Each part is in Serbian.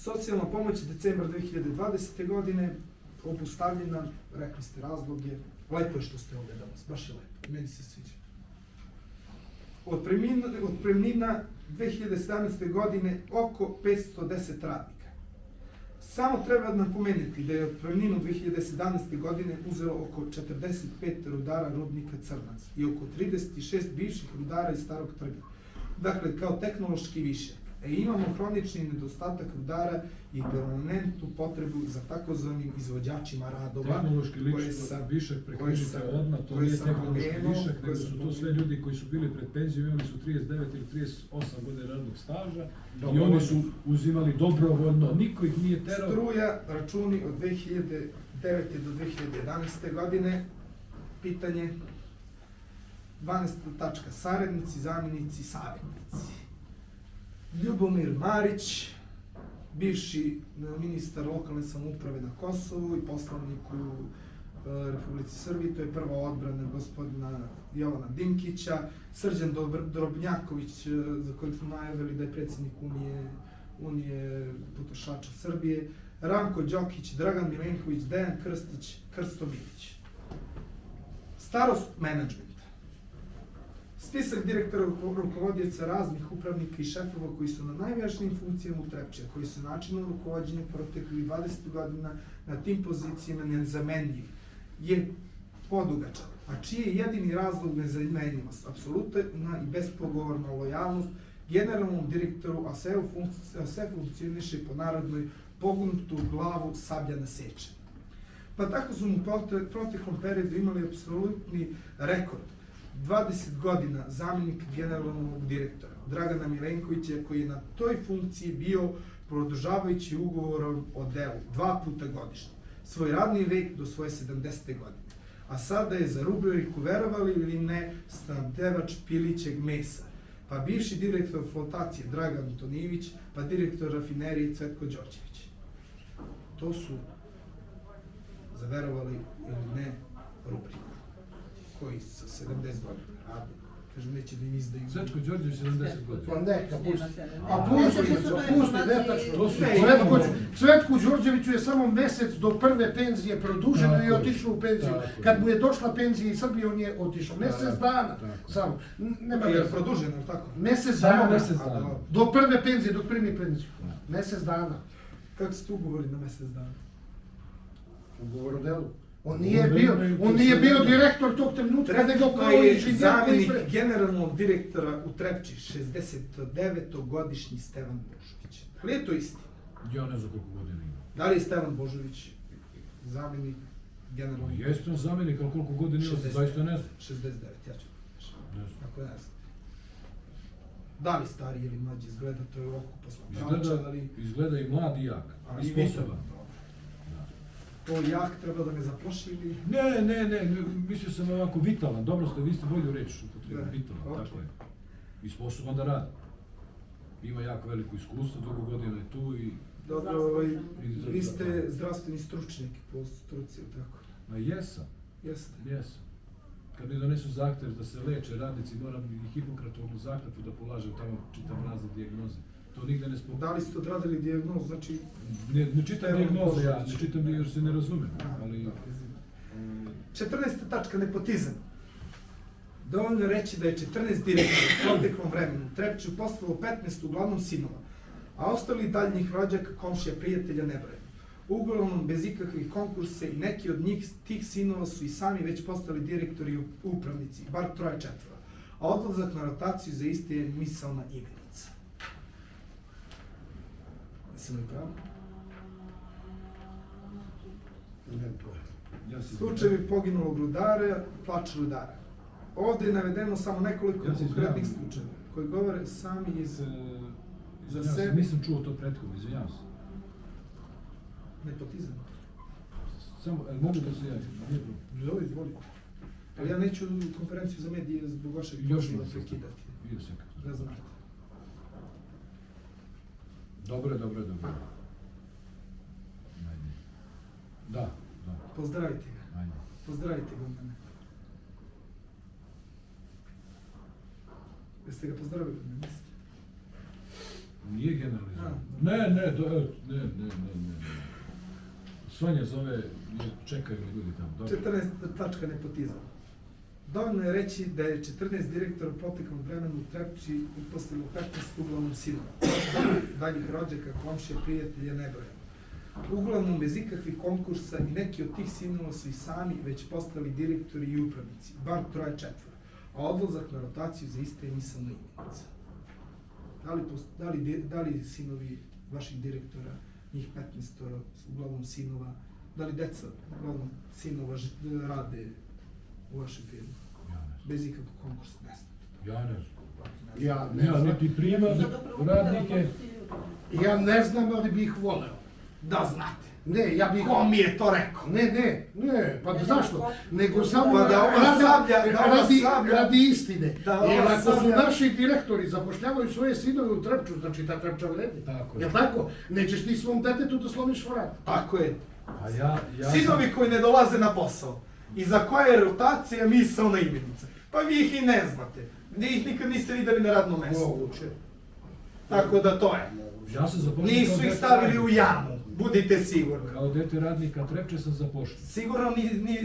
Socijalna pomoć decembar 2020. godine, obustavljena, rekli ste razloge, lepo je što ste ovdje danas, baš je lepo, meni se sviđa. Otpremnina 2017. godine oko 510 radnika. Samo treba napomenuti da je otpremninu 2017. godine uzelo oko 45 rudara rudnika Crnac i oko 36 bivših rudara iz Starog trga. Dakle, kao tehnološki više. Imamo hronični nedostatak rudara i permanentnu potrebu za takozvanim izvođačima radova. Tehnološki višak, prekrižite odmah, to nije tehnološki višak, nego su to sve ljudi koji su bili pred penzijom, imali su 39 ili 38 godina radnog staža i oni su uzimali dobrovoljno, niko ih nije terao. Struja, računi od 2009. do 2011. godine, pitanje 12. tačka, saradnici, zamjenici, savjetnici. Ljubomir Marić, bivši ministar lokalne samouprave na Kosovu i poslanik u Republici Srbiji, to je prva odbrana gospodina Jovana Dinkića, Srđan Drobnjaković, za kojeg smo najavili da je predsjednik Unije potrošača Srbije, Ranko Đokić, Dragan Milenković, Dejan Krstić, Krsto Milić. Starost menadžmenta. Spisak direktora rukovodioca raznih upravnika i šefova koji su na najvažnijim funkcijama u Trepči, koji su načinom rukovođenja proteklih 20 godina na tim pozicijama nezamenljiv, je podugačan, a čiji je jedini razlog nezamenljivost, apsolutna i bespogovorna lojalnost generalnom direktoru, a sve funkcioniše po narodnoj pognutu glavu sablja na seče. Pa tako su u proteklom periodu imali apsolutni rekord. 20 godina zamjenik generalnog direktora Dragana Milenkovića, koji je na toj funkciji bio produžavajući ugovorom o delu 2 puta godišnje, svoj radni vek do svoje 70. godine. A sada je za rubriku, verovali ili ne, snabdevač pilićeg mesa, pa bivši direktor flotacije Dragan Antonijević, pa direktor rafinerije Cvetko Đorđević. To su, za verovali ili ne, rubriku koji sa 70 godina radi. Kažem, neće da im izdaju. Cvetko Đorđević 70 godina. Pa neka, pusti. A pusti, netačno. Cvetku Đorđeviću je samo mesec do prve penzije produženo i otišao u penziju. Kad mu je došla penzija iz Srbije, on je otišao. Mesec dana. Samo. Je produženo, tako? Mesec dana. Do prve penzije, dok primi penziju. Mesec dana. Kako ste ugovori na mesec dana? Ugovor o delu. On nije bio direktor tog trenutka, nego kao inženjer. Zamjenik generalnog direktora u Trepči, 69-godišnji Stevan Božović. Ali je to isti? Ja ne znam koliko godina ima. Da li je Stevan Božović zamjenik generalnog direktora? Jeste on zamjenik, ali koliko godina ima, zaista ne znam. 69, ja ću da kažem. Ako ne znam. Da li stariji ili mlađi izgleda, to je oko posmatrača, ali... Izgleda i mlad i jak, i sposoban. To jak treba da me zaplaši ili... Ne, mislio sam ovako vitalan, dobro ste, vi ste bolju reč upotrebili, vitalan, tako je. I sposoban da radi. Ima jako veliko iskustvo, dugo godina je tu i... Dobro, vi ste zdravstveni stručnjak po struci, tako? Ma jesam. Jesam. Kad mi donesu zahtev da se leče radnici, moram i Hipokratovu zakletvu da polažem tamo, čitam razne dijagnoze. To nigde ne spomenuo. Da li ste odradili dijagnozu, znači... Ne čitam dijagnoze, ja ne čitam jer se ne razumem, ali... 14. tačka, nepotizam. Dovoljno reći da je 14 direktora u proteklom vremenu Trepču poslalo 15 uglavnom sinova, a ostali daljnjih rođaka, komšija, prijatelja nebrojeno. Uglavnom bez ikakvih konkurse i neki od njih, tih sinova su i sami već postali direktori i upravnici, bar 3-4, a odlazak na rotaciju za iste je misaona imenica. Jesam li pravo? Slučajevi poginulog rudara, plač rudara. Ovdje je navedeno samo nekoliko konkretnih slučajeva koji govore sami za sebe. Nisam čuo to prethodno, izvinjavam se. Nepotizam. Samo, mogu da se javim? Izvoli. Ali ja neću konferenciju za medije zbog vašeg pošla prekidati. Vidio sam kako. Ne znate. Dobro. Da. Pozdravite ga. Ajde. Pozdravite ga od mene. Jeste ga pozdravili od mene? Nije generalizam. Ne. Sonja zove, čekaju mi ljudi tamo. Dobro. 14. tačka nepotizam. Dovoljno je reći da je 14 direktora u proteklom vremenu u Trepči uposlilo 15 uglavnom sinova. Daljih rođaka, komšija, prijatelja, nebrojeno. Uglavnom bez ikakvih konkursa i neki od tih sinova su i sami već postali direktori i upravnici, bar 3-4, a odlazak na rotaciju za iste je misalna imenica. Da li sinovi vaših direktora, njih 15, uglavnom sinova, da li deca, uglavnom sinova rade u vašem firmu? Bez ikakvog konkursa, ne znate. Ja ne znam. Ja ne znam. Niti primam radnike. Ja ne znam, ali bih voleo. Da znate. Ne, ja bih... Ko mi je to rekao? Ne, pa zašto? Nego samo Pa da ova sablja, radi istine. Da ova Jer ako su sablja- naši direktori zapošljavaju svoje sinove u Trepču, znači ta Trepča vredi. Tako je. Jel tako? Nećeš ti svom detetu da slomiš vrat. Tako je. A ja Sinovi koji ne dolaze na posao i za koje je rotacija misaona imenica. Pa vi ih i ne znate. Vi ih nikad niste videli na radnom mjestu. Moguće. Tako da to je. Ja sam zapošljao Nisu kao ih dete stavili u radnika. jamu. Budite sigurni. Kao dete radnika Trepče sam zapošljao. Sigurno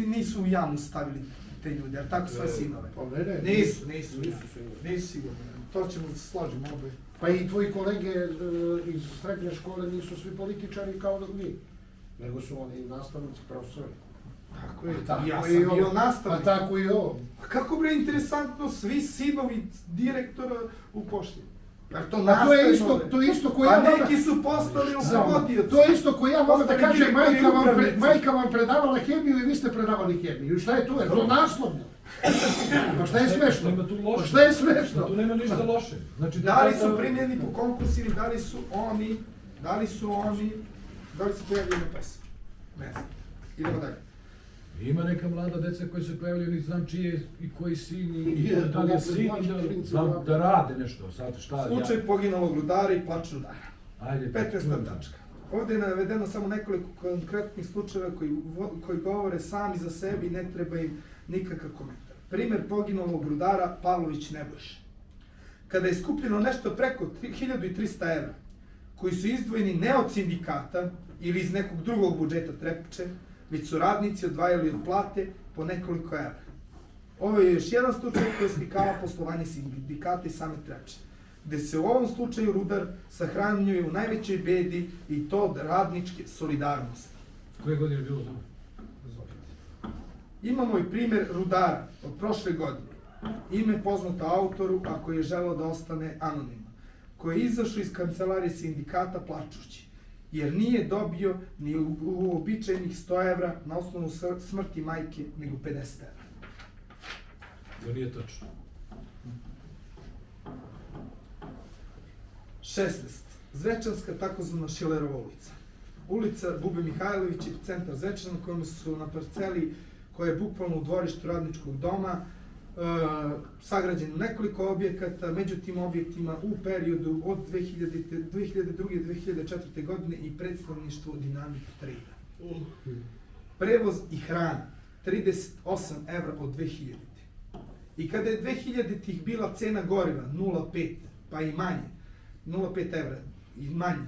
nisu u jamu stavili te ljude, jer tako svoje sinove. Pa ne. Nisu sigurno. Nisu sigurno. To ćemo se složiti oboje. Pa i tvoji kolege iz srednje škole nisu svi političari kao da mi. Nego su oni nastavnici, profesori. Tako je. Tako Ja i sam bio ovo. nastavnik. Pa tako i ovo. A kako bre interesantno, svi sinovi direktora u pošti. Jer to A to je isto ko ja Pa vama... neki su postali rukovodioci. To je isto ko ja vama da Postali kažem, direktori i upravnici. majka vam predavala hemiju i vi ste predavali hemiju. I šta je to? Je to naslovno? Pa šta je smešno? Nema tu loše. Pa šta je smešno? Tu nema ništa loše. Znači, Da li su primljeni po konkursu ili da li su pojavljeni na posao? Ne znam. Idemo dalje. Ima neka mlada deca koji se pojavljaju, ni znam čiji je i koji sin, i Je, da li to je sin, opet i znači princ da rade nešto. Sad šta, Slučaj poginulog rudara i plač rudara. Ajde, 15. tačka. Ovdje je navedeno samo nekoliko konkretnih slučajeva koji govore sami za sebi i ne treba im nikakav komentar. Primjer poginulog rudara Pavlović Nebojša. Kada je skupljeno nešto preko 1300 evra, koji su izdvojeni ne od sindikata ili iz nekog drugog budžeta Trepče, već su radnici odvajali od plate po nekoliko evra. Ovo je još jedan slučaj koji slikava poslovanje sindikata i same Trepče, gde se u ovom slučaju rudar sahranjuje u najvećoj bedi i to od radničke solidarnosti. Koje godine je bilo to? Imamo i primjer rudara od prošle godine. Ime poznato autoru, a koji je želeo da ostane anonimno, koji je izašao iz kancelarije sindikata plačući, jer nije dobio ni uobičajenih 100 evra na osnovu smrti majke, nego 50 evra. To nije tačno. 16. Zvečanska takozvana Šilerova ulica. Ulica Bube Mihajlović je centar Zvečana na kojem su na parceli koja je bukvalno u dvorištu radničkog doma sagrađeno nekoliko objekata, među tim objektima u periodu od 2002. i 2004. godine i predstavništvo Dinamik Trade. Prevoz i hrana 38 evra od 2000. I kada je 2000-ih bila cena goriva 0,5 pa i manje, 0,5 evra i manje,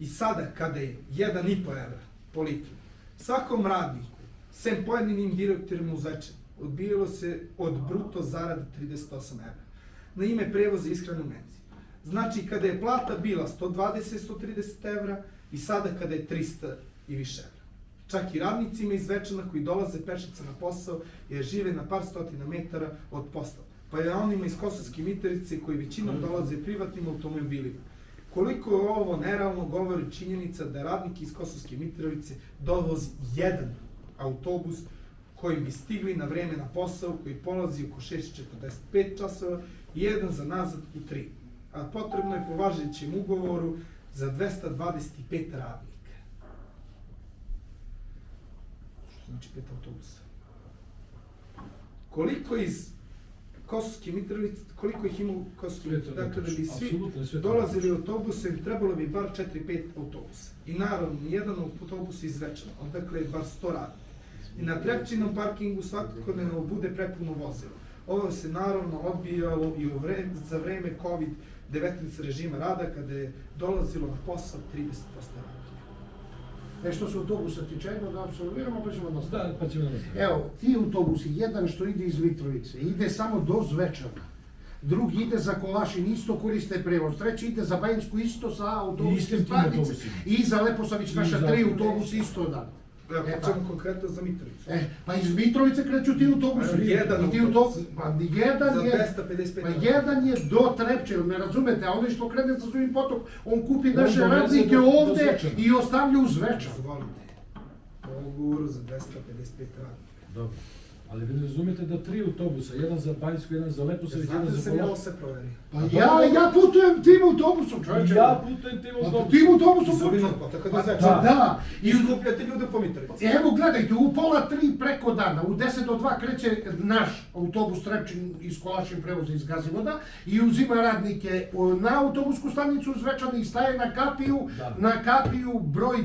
i sada kada je 1,5 evra po litru, svakom radniku, sem pojedinim direktorima u Zvečanu, odbijalo se od bruto zarade 38 evra na ime prevoza i ishrane u menzi. Znači, kada je plata bila 120-130 evra i sada kada je 300 i više evra. Čak i radnicima iz Zvečana koji dolaze pešica na posao jer žive na par stotina metara od posla. Pa je onima iz Kosovske Mitrovice koji većinom dolaze privatnim automobilima. Koliko je ovo nerealno govori činjenica da radnik iz Kosovske Mitrovice dovozi jedan autobus koji bi stigli na vreme na posao, koji polazi oko 6:45 časova i jedan za nazad u 3. A potrebno je po važećem ugovoru za 225 radnika. Što znači 5 autobusa? Koliko iz Kosovske Mitrovice, koliko ih ima u Kosovske Mitrovice? Dakle, da bi svi dolazili autobusem, trebalo bi bar 4-5 autobusa. I naravno, jedan autobus iz Zvečana, odakle je bar 100 radnika. I na Trepčinom parkingu svakodnevno bude prepuno vozilo. Ovo se naravno odbijalo i za vreme COVID 19 režima rada kada je dolazilo na posao 30% radnika. Što se autobusa tiče, da apsolviramo, pa ćemo nastaviti. Da, pa ćemo nastaviti. Evo, ti autobusi, jedan što ide iz Mitrovice, ide samo do Zvečana. Drugi ide za Kolašin, isto koriste prevoz. Treći ide za Bajinsku, isto sa autobusne stanice. I za Leposavić, naša 3 autobusi isto dan. Evo, počemo konkretno za Mitrovicu. Pa iz Mitrovice kreću ti autobusi. Jedan autobus. Pa Za 255 pa jedan je do Trepče, ne razumete, a onaj što krene za svojim potok, on kupi naše radnike ovde i ostavlja u Zvečan. Zvolite, ugovor za 255 radnika. Dobro. Ali vi ne razumijete da 3 autobusa, jedan za Banjsku, jedan za Leposavić, Znate jedan da za se malo Kolašin. se proveri. Pa ja putujem tim autobusom, čovječe. I ja putujem tim autobusom. Tim autobusom Zovino putujem. potaka Pa do Zvečana. da. I skupljate ljude po Mitrovici. Evo gledajte, u pola 3 preko dana, u 10 do 2 kreće naš autobus Trepčin iz Kolašin prevoza iz Gazivoda i uzima radnike na autobusku stanicu Zvečan i staje na kapiju broj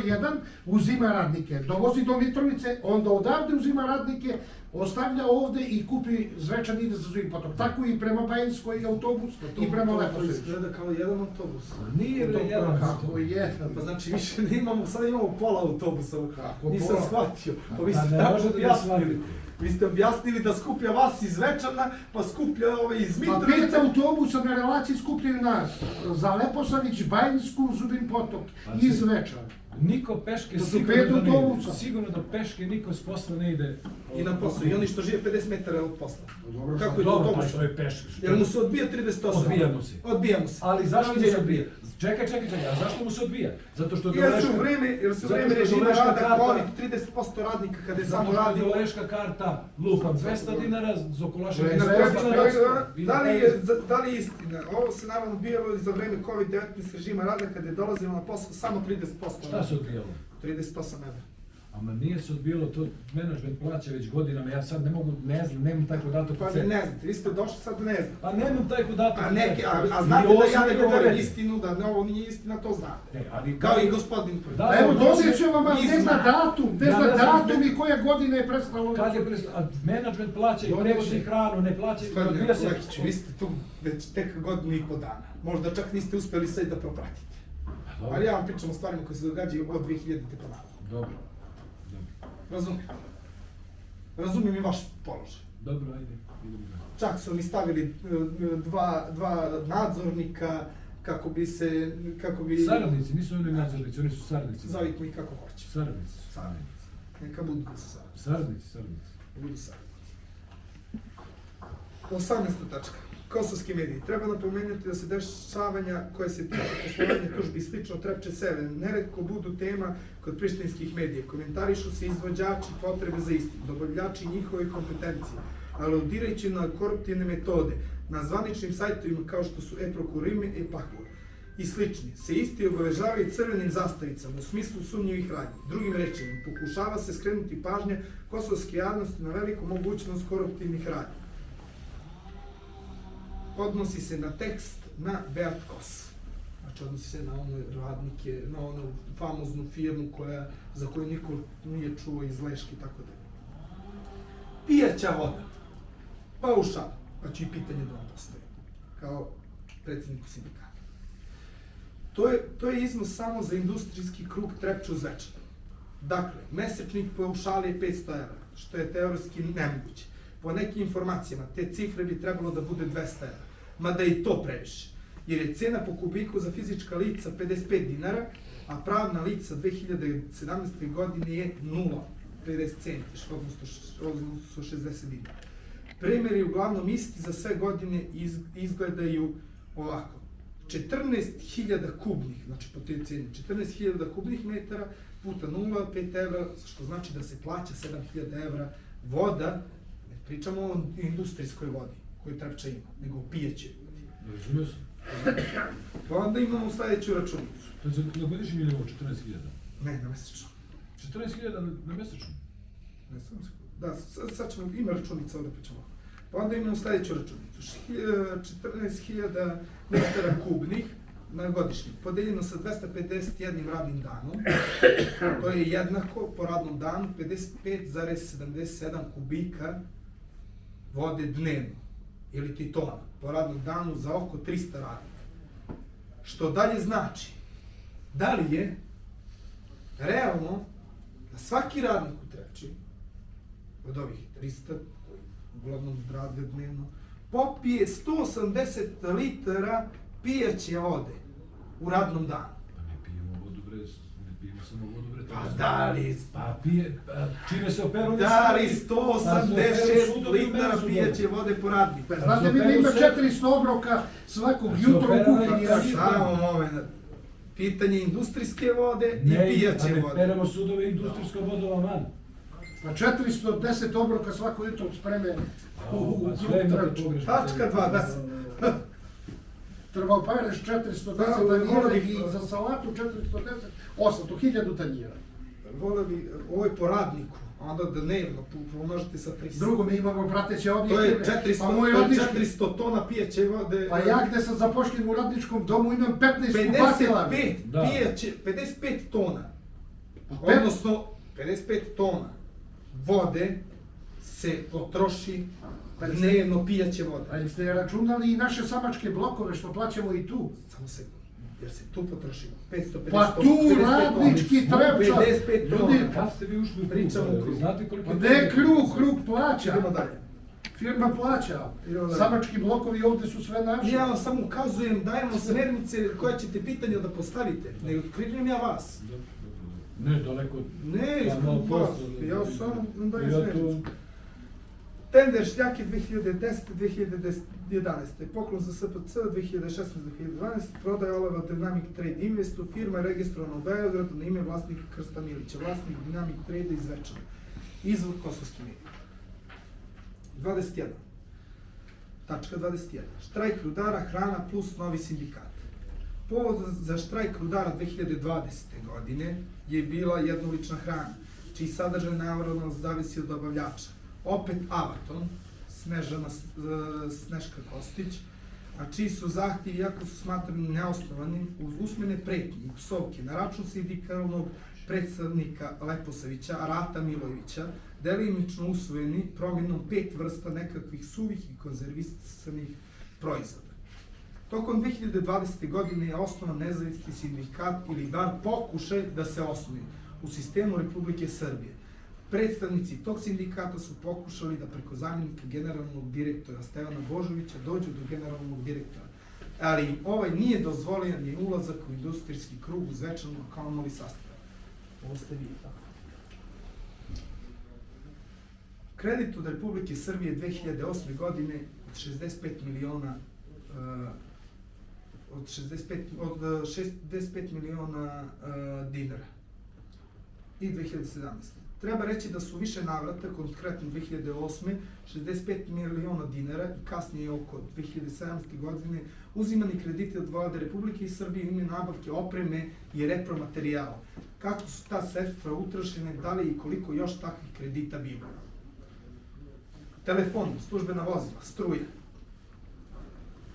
1, uzima radnike. Dovozi do Mitrovice, onda odavde uzima radnike, ostavlja ovde i kupi Zvečan, ide za svojim potok. Tako i prema Bajinskoj autobus i prema Leposaviću. Izgleda kao jedan autobus. Nije jedan Kako je? Pa znači više ne imamo, sad imamo pola autobusa. Nisam pola? shvatio. Pa vi Pa ste ne tako možete da objasnili. shvatite. Vi ste objasnili da skuplja vas iz Zvečana, pa skuplja ove iz Pa 5 Mitrovice. autobusa na relaciji skupljaju nas. Za Leposavić, Bajinsku, Zubin potok i Zvečan. Niko peške To su sigurno 5 da ne ide. autobusa. Sigurno da peške niko s posla ne ide. I na poslu. I oni što žive 50 metara od posla. Dobro, Kako je to Dobro, pa autobus? što je peške. Jel mu se odbija 38? Odbijamo se. Odbijamo se. Ali zašto mu se Doviđenja. odbija? Čekaj, a zašto mu se odbija? Zato što Jer su u vreme režima rada COVID 30% radnika kada je samo radio. Doleška karta, lupam 200 dinara, za Kolašin Ne, 200 dinara. Da li je istina? Ovo se naravno bilo i za vreme COVID-19 režima rada kada je dolazilo na posao samo 30%. Šta se odbijalo? 38 evra. Ama nije se odbijalo, to menadžment plaća već godinama, ja sad ne mogu, ne znam, nemam taj podatak. Pa ne znate, vi ste došli sad da ne znate. Pa nemam taj podatak. A znate da ja ne govorim istinu, da ovo nije istina, to znate. Ne, ali Kao i gospodin prvi. Da, Evo, da, dođe će vam, ne zna datum, ne Ja zna ne znam, datum i koja godina je prestalo. kad je menadžment plaća i prevozi hranu, ne plaća i Gospodine odbija se. Lekiću, vi ste tu već tek godinu i po dana. Možda čak niste uspjeli sve da propratite. Dobro. Ali ja vam pričam o stvarima koje se događaju od 2000-te pa nadalje. Dobro. Razumijem i vaš položaj. Dobro, ajde, idemo dalje. Čak su mi stavili dva nadzornika kako bi... Saradnici, nisu oni nadzornici, oni su saradnici. Zovite mi kako hoće. Saradnici su. Saradnici. Neka budu saradnici. Saradnici. Budu saradnici. 18. tačka. Kosovski mediji. Treba napomenuti da se dešavanja koje se tiče poslovanja tužbi i slično Trepče Sever neretko budu tema kod prištinskih medija. Komentarišu se izvođači potrebe za istinu, dobavljači njihove kompetencije, aludirajući na koruptivne metode na zvaničnim sajtovima kao što su e-Prokurime, e-Pahur i slični. Se isti obeležavaju crvenim zastavicama u smislu sumnjivih radnji. Drugim rečima, pokušava se skrenuti pažnja kosovske javnosti na veliku mogućnost koruptivnih radnji. Odnosi se na tekst na Beat Kos. Znači odnosi se na one radnike, na onu famoznu firmu za koju niko nije čuo iz Leške i tako dalje. Pijaća voda. Paušal. Znači i pitanje da vam postoji. Kao predsjedniku sindikata. To je iznos samo za industrijski krug Trepču Zvečan. Dakle, mesečni paušal je 500 evra, što je teoretski nemoguće. Po nekim informacijama, te cifre bi trebalo da bude 200 evra, mada i to previše, jer je cena po kubiku za fizička lica 55 dinara, a pravna lica 2017. godine je 0,50 centi, odnosno 60 dinara. Primjeri uglavnom isti za sve godine izgledaju ovako. 14.000 kubnih, znači po toj ceni, 14.000 kubnih metara puta 0,5 evra, što znači da se plaća 7.000 evra voda. Ne pričamo o industrijskoj vodi koju Trepča ima, nego o pijećoj vodi. Razumio sam. Pa onda imamo sljedeću računicu. To je na godišnji nivou 14.000. Ne, na mesečno. 14.000 na mesečno? Ne, da, sad ćemo, ima računica ovdje pa ćemo. Pa onda imamo sljedeću računicu. 14.000 metara kubnih na godišnji, podeljeno sa 251 radnim danom, to je jednako po radnom danu 55,77 kubika vode dnevno. ili ti tona po radnom danu za oko 300 radnika. Što dalje znači, da li je realno da svaki radnik u Trepči, od ovih 300, koji uglavnom rade dnevno, popije 180 litara pijaće vode u radnom danu. Pa ne pijemo vodu bre, ne pijemo samo vodu bre. Pa da li, Pa pije, čime se operu? da li 186 litara pijaće vode po radniku? Pa znate mi da ima 400 obroka svakog jutra u kuhinji. Samo moment. Pitanje industrijske vode i pijaće Ne vode. peremo sudove industrijsko vodova man. Pa 410 obroka svako jutro spreme u Sve imate Trepču. pogrešno. Tačka 2. Treba opereš 410 tanjira i za salatu 410, 800.000 tanjira. Volio bi, ovo je po radniku, onda dnevno, pomnožite sa 300. Drugo, mi imamo prateće To objektive. je 400, Pa moj to je radnički- 400 tona pijaće vode. Pa ja gde sam zapošljen u radničkom domu imam 15 kupatila. 55 Da. pijaće, 55 tona. Pa pet- Odnosno, 55 tona vode se potroši dnevno pijaće vode. A jeste računali i naše samačke blokove što plaćamo i tu? Samo sekund, jer se tu potroši 550 Pa tu radnički Trepča. 55 tona. Ljudi, Kad ste vi ušli u Pričamo krug? u krug. Znate koliko Pa gde krug plaća? Idemo dalje. Firma plaća. Idemo dalje. Samački blokovi ovde su sve naši. Ja vam samo ukazujem, dajemo smjernice koje ćete pitanja da postavite. Ne otkrivam ja vas. Ne, daleko. Ne, Ja malo vas. posle- Ja samo vam dajem Ja smjernice. to... Tender Šljake 2010-2011, poklon za SPC 2016-2012, prodaja olova Dynamic Trade Investu, firma je registrovana u Beogradu na ime vlasnika Krsta Milića, vlasnik Dynamic Trade iz Zvečana, izvod Kosovski medij. 21. Tačka 21. Štrajk rudara, hrana plus novi sindikat. Povod za štrajk rudara 2020. godine je bila jednolična hrana, čiji sadržaj naravno zavisi od dobavljača. Opet Avaton, Sneška Kostić, a čiji su zahtjevi, iako su smatrani neosnovanim, uz usmene pretnje i psovke na račun sindikalnog predstavnika Leposavića, Rata Milojevića, delimično usvojeni promjenom 5 vrsta nekakvih suvih i konzervisanih proizvoda. Tokom 2020. godine je osnovan nezavisni sindikat ili bar pokušaj da se osnuje u sistemu Republike Srbije. Predstavnici tog sindikata su pokušali da preko zamjenika generalnog direktora Stevana Božovića dođu do generalnog direktora, ali im ovaj nije dozvolio ni ulazak u industrijski krug u Zvečanu kao novi sastav. Ovo ste vi, tako. Kredit od Republike Srbije 2008. godine od 65 miliona od 65 miliona dinara i 2017. Treba reći da su više navrata, konkretno 2008. 65 miliona dinara i kasnije oko 2017. godine uzimani krediti od vlade Republike Srbije u ime nabavke opreme i repromaterijala. Kako su ta sredstva utrošene, da li i koliko još takvih kredita bilo? Telefon, službena vozila, struja.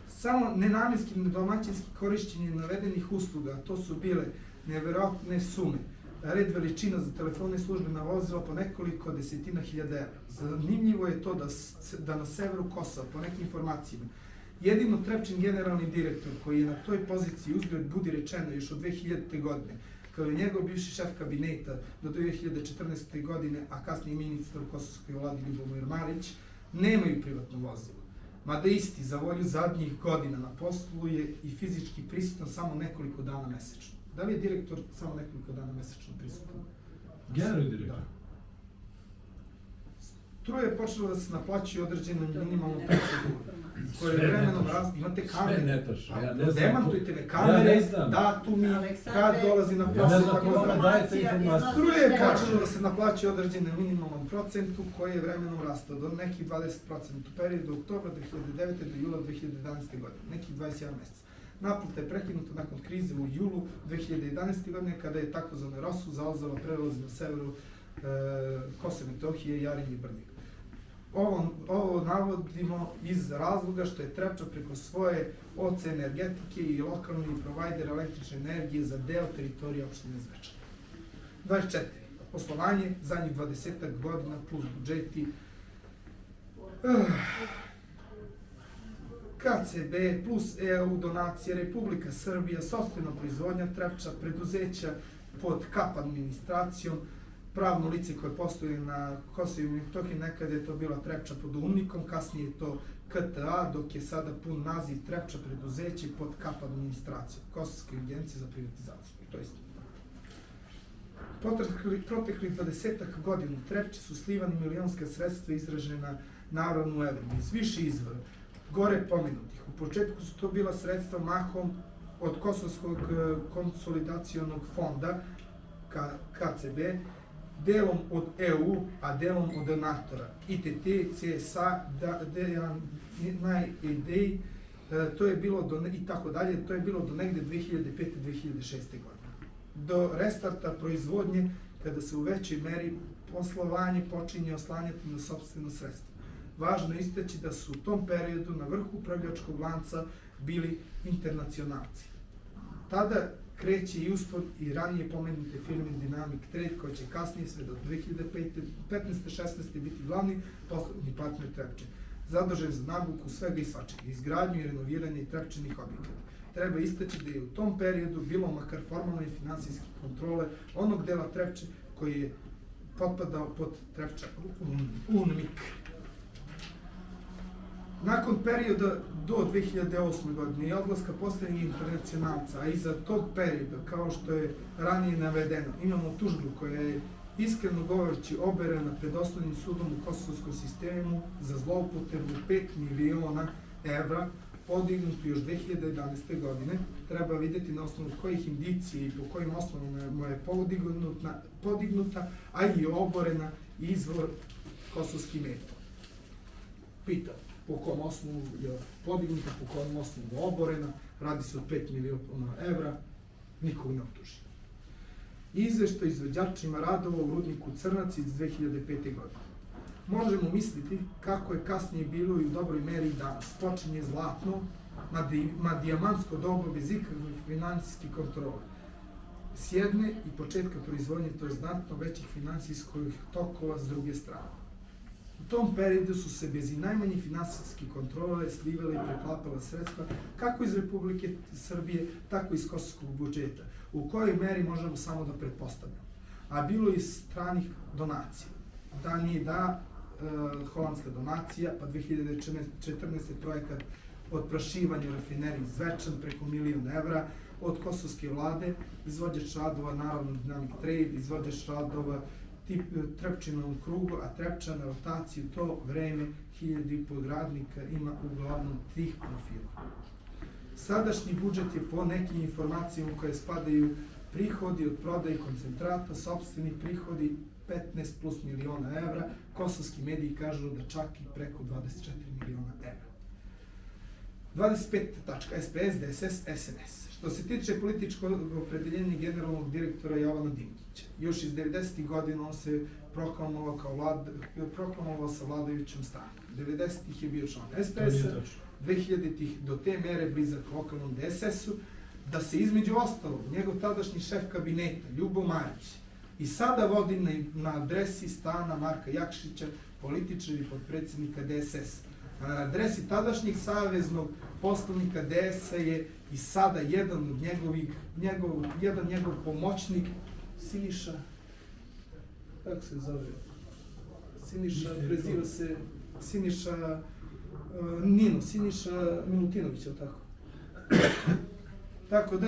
Samo nenamenski, nedomaćinski korišćenje navedenih usluga, to su bile neverovatne sume. Red veličina za telefone i službena vozila po nekoliko desetina hiljada evra. Zanimljivo je to da na severu Kosova, po nekim informacijama, jedino Trepčin generalni direktor koji je na toj poziciji, uzgled budi rečeno još od 2000. godine, kao i njegov bivši šef kabineta do 2014. godine, a kasnije ministar u kosovskoj vladi Ljubomir Marić, nemaju privatno vozilo. Mada isti za volju zadnjih godina na poslu je i fizički prisutan samo nekoliko dana mesečno. Da li je direktor samo nekoliko dana mesečno prisutan? Generalni direktor? Da. Struja je počela da se naplaćuje određenu minimalnu proceduru, koje je vremenom imate kamere. Sve netačno, ja ne znam. Demantujte me, Ja kamere, ne znam. datumi, kad dolazi na Ja posao, ne znam tako kome dalje. dajete informaciju. Struja je počela da se naplaćuje određenom minimalnom procentu koji je vremenom rastao do nekih 20% u periodu od oktobra 2009. do jula 2011. godine, nekih 21 mjeseca. Naplata je prekinuta nakon krize u julu 2011. godine kada je takozvana Rosu zauzela prelaz na severu Kosova i Metohije, Jarinje i Brnik. Ovo navodimo iz razloga što je Trepča preko svoje OC energetike i lokalni provajder električne energije za deo teritorije opštine Zvečan. 24. Poslovanje zadnjih 20 godina plus budžeti. KCB plus EU donacije, Republika Srbija, sopstvena proizvodnja Trepča, preduzeća pod KAP administracijom, pravno lice koje postoje na Kosovu i Metohiji, nekada je to bila Trepča pod umnikom, kasnije je to KTA, dok je sada pun naziv Trepča preduzeće pod KAP administracijom, Kosovske agencije za privatizaciju. To je istina. Proteklih 20 godina u Trepči su slivani milionska sredstva izražena naravno u evrima iz više izvora, gore pomenutih. U početku su to bila sredstva mahom od Kosovskog konsolidacionog fonda, KCB, delom od EU, a delom od donatora, ITT, CSA, NAID, to je bilo i tako dalje, to je bilo do negde 2005-2006. godine. Do restarta proizvodnje, kada se u većoj meri poslovanje počinje oslanjati na sopstveno sredstvo. Važno je istaći da su u tom periodu na vrhu upravljačkog lanca bili internacionalci. Tada kreće i uspod i ranije pomenute firme Dynamic Trade, koja će kasnije sve do 2015-16. biti glavni poslovni partner Trepče, zadužen za nabavku svega i svačega, izgradnju i renoviranje Trepčinih objekata. Treba istaći da je u tom periodu bilo makar formalne i finansijske kontrole onog dela Trepče koji je potpadao pod Trepča UNMIK. Nakon perioda do 2008. godine i odlaska posljednjih internacionalca, a iza tog perioda, kao što je ranije navedeno, imamo tužbu koja je iskreno govoreći oberena pred osnovnim sudom u kosovskom sistemu za zloupotrebu 5 miliona evra, podignutu još 2011. godine. Treba vidjeti na osnovu kojih indicija i po kojim osnovama je podignuta, a i oborena izvor kosovski meto. Pitam, po kom osnovu je podignuta, po kom osnovu je oborena, radi se o 5 miliona evra, nikog ne optuži. Izveštaj izvođačima radova u rudniku Crnac iz 2005. godine. Možemo misliti kako je kasnije bilo i u dobroj meri i danas. Počinje zlatno, na dijamantsko doba bez ikakve finansijske kontrole. S jedne i početka proizvodnje, to je znatno većih finansijskih tokova s druge strane. U tom periodu su se bez i najmanje finansijske kontrole slivale i preklapala sredstva kako iz Republike Srbije, tako i iz kosovskog budžeta, u kojoj meri možemo samo da pretpostavljamo. A bilo i stranih donacija. Holandska donacija, pa 2014. projekat otprašivanja rafinerije Zvečan preko $1 milion evra, od kosovske vlade, izvođač radova, naravno Dynamic Trade, izvođač radova Trepčinom krugu, a Trepča na rotaciju to vreme 1500 radnika ima uglavnom tih profila. Sadašnji budžet je po nekim informacijama koje spadaju prihodi od prodaje koncentrata, sopstveni prihodi 15 plus miliona evra, kosovski mediji kažu da čak i preko 24 miliona evra. 25. tačka, SPS, DSS, SNS. Što se tiče političkog opredeljenja generalnog direktora Jovana Dinkića, još iz 90. godina on se proklamovao sa vladajućom stranom. 90. je bio član SPS-a, 2000. do te mere blizak lokalnom DSS-u, da se između ostalog njegov tadašnji šef kabineta, Ljubo Marić, i sada vodi na adresi stana Marka Jakšića, političar i potpredsjednika DSS-a. Na adresi tadašnjeg saveznog poslanika DS-a je i sada jedan njegov pomoćnik, Siniša, kako se zove? Siniša, preziva se Siniša Milutinović, je li tako? Tako da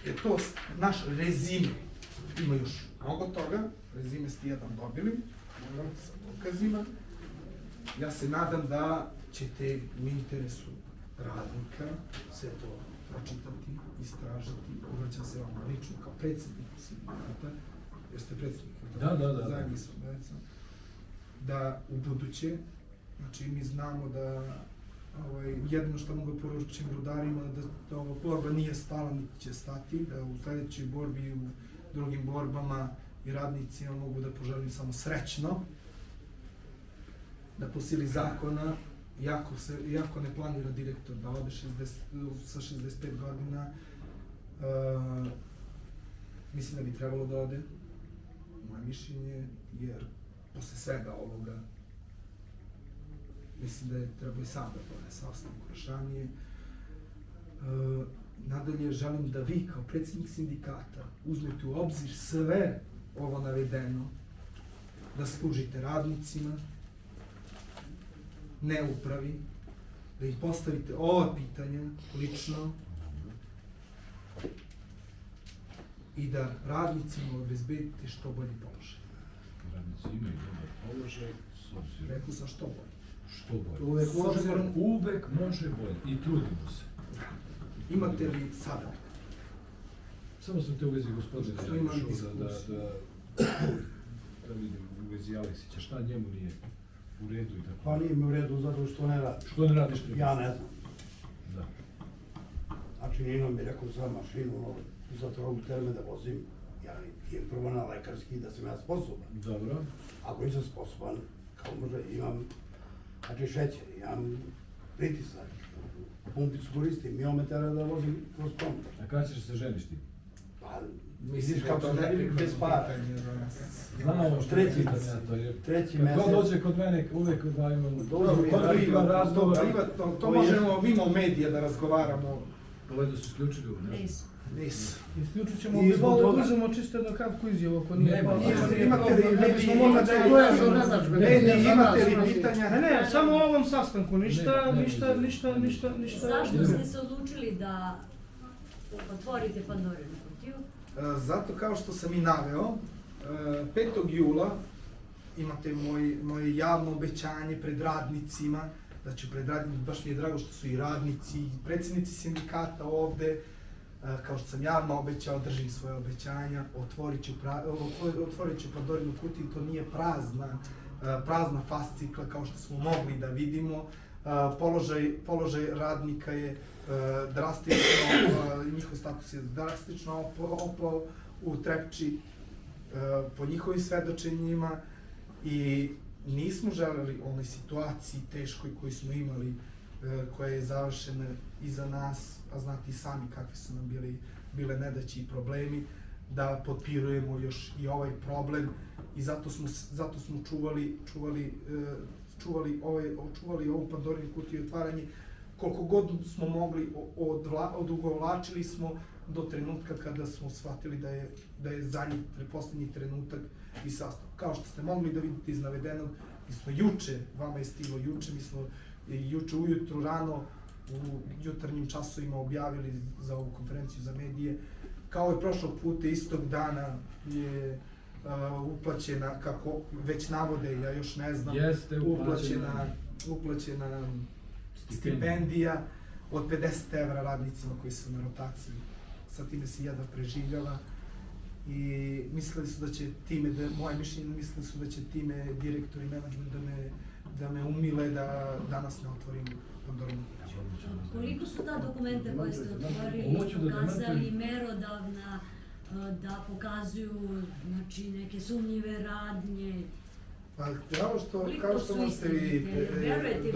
je to naš rezime. Ima još mnogo toga, rezime ste jedan dobili, sa dokazima. Ja se nadam da ćete u interesu radnika sve to pročitati, istražiti, obraćam se vam lično kao predsjednik sindikata, jer ste predsjednik, zajedno sa obecom, da u buduće, znači mi znamo da jedino što mogu poručiti rudarima da ova borba nije stala, niti će stati, da u sledećoj borbi i u drugim borbama i radnicima mogu da poželim samo srećno, da po sili zakona, iako ne planira direktor da ode sa 65 godina, mislim da bi trebalo da ode, moje mišljenje, jer posle svega ovoga mislim da je treba i sam da ponese ostavku još ranije. Nadalje, želim da vi kao predsjednik sindikata uzmete u obzir sve ovo navedeno, da služite radnicima, ne upravi, da im postavite ova pitanja lično i da radnicima obezbedite što bolji položaj. Radnici imaju dobar položaj, s obzirom. Rekao sam što bolji. Što bolje. Uvek S može obzirom- Uvek može bolje i trudimo se. Imate li sada? Samo sam te u vezi gospodine Što imali šao diskusiju? da vidim u vezi Aleksića, šta njemu nije u redu i tako. Pa nije mi u redu zato što ne radi. Što ne radiš tri? Ja ne znam. Da. Znači, Nino mi rekao za mašinu, za trogu terme da vozim. Ja idem prvo na lekarski da sam ja sposoban. Dobro. Ako nisam sposoban, kao možda imam, znači šećer, imam pritisak, pumpicu koristim, miometara da vozim kroz pump. A kada ćeš se ženiš ti? Pa, Mislim vidiš da kako to sam ne želio bez para. pitanje za nas. Znam ovo što Treći pitam mesec. ja to je. Treći Kad god mesec. dođe kod mene, uvek da imam Dođe mi konstruktivan razgovor. Privatno, to Ovo je- možemo mimo medija da razgovaramo. Valjda su isključili ovo, ne? Nisu. Nisu. Isključit ćemo I bi zbog da toga- uzmemo čisto jednu kratku izjavu ako nije Nema, pa. nije, ako nije imate problem, li- ne bismo ne, mogli imate da li- To je što ne znaš, Mediji, imate li Ne, pitanja? Ne, samo o ovom sastanku, ništa, Ne, ništa, ne, ništa, ništa, ništa. Zašto ste se odlučili da otvorite Pandorinu kutiju? Zato kao što sam i naveo, 5. jula imate moje javno obećanje pred radnicima, da ću pred radnicima, baš mi je drago što su i radnici, i predsjednici sindikata ovde, kao što sam javno obećao, držim svoje obećanja, otvorit ću Pandorinu kutiju, to nije prazna fascikla kao što smo mogli da vidimo. Položaj radnika je drastično, njihov status je drastično opao u Trepči po njihovim svedočenjima i nismo želeli u onoj situaciji teškoj koju smo imali, koja je završena iza nas, a znate i sami kakvi su nam bile nedaće i problemi, da potpirujemo još i ovaj problem i zato smo čuvali ovu Pandorinu kutiju i otvaranje koliko god smo mogli, odugovlačili smo do trenutka kada smo shvatili da je posljednji trenutak i sastav. Kao što ste mogli da vidite iz navedenog, mi smo juče, vama je stiglo juče, mi smo juče ujutru rano u jutarnjim časovima objavili za ovu konferenciju za medije. Kao i prošlog puta, istog dana je uplaćena, kako već navode, ja još ne znam, uplaćena stipendija od 50 € radnicima koji su na rotaciji. Sa time se jedva preživljava i mislili su da će time, moje mišljenje, mislili su da će time direktor i menadžment da me umile da danas ne otvorim Pandorinu kutiju. Koliko su ta dokumenta koje ste otvorili pokazali merodavna, da pokazuju znači, neke sumnjive radnje? Pa kao što Koliko su možete istinite? vidjeti, Verujete